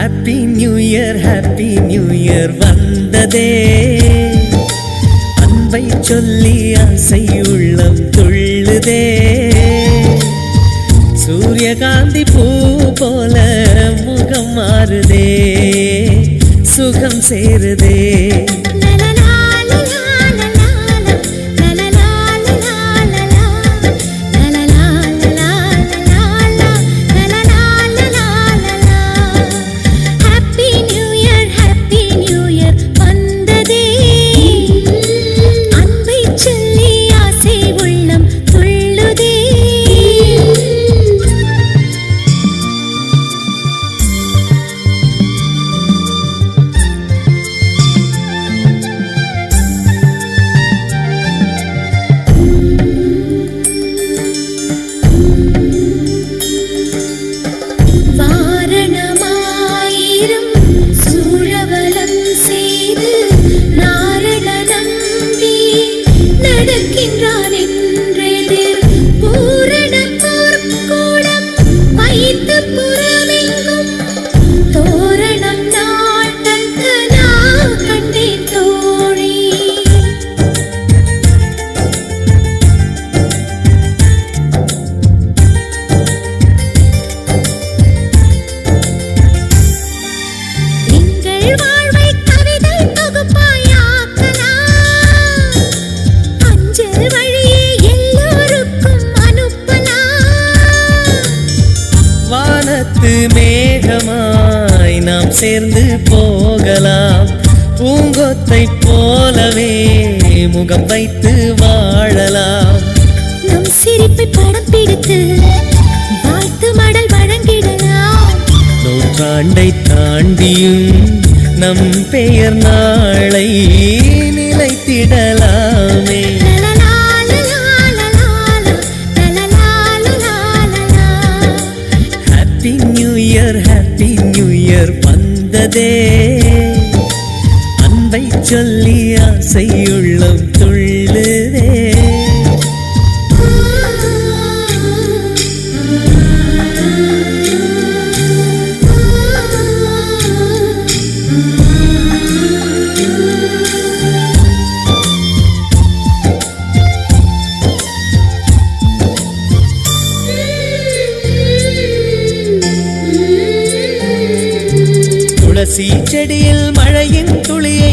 Happy new year வந்ததே, அன்பை சொல்லி ஆசை உள்ளம் துள்ளுதே. சூரியகாந்தி பூ போல முகம் மாறுதே, சுகம் சேருதே. மேகமாய் நாம் சேர்ந்து போகலாம், பூங்கொத்தை போலவே முகம் வைத்து வாழலாம். நம் சிரிப்பை படம் பிடித்து வாழ்த்து மடல் வழங்கிடலாம். நூற்றாண்டை தாண்டியும் நம் பெயர் நாளை நிலைத்திடலாமே. ஹாப்பி நியூ இயர் வந்ததே, அன்பை சொல்லி ஆசை உள்ளம் துள்ளுதே. துளசி செடியில் மழையின் துளியை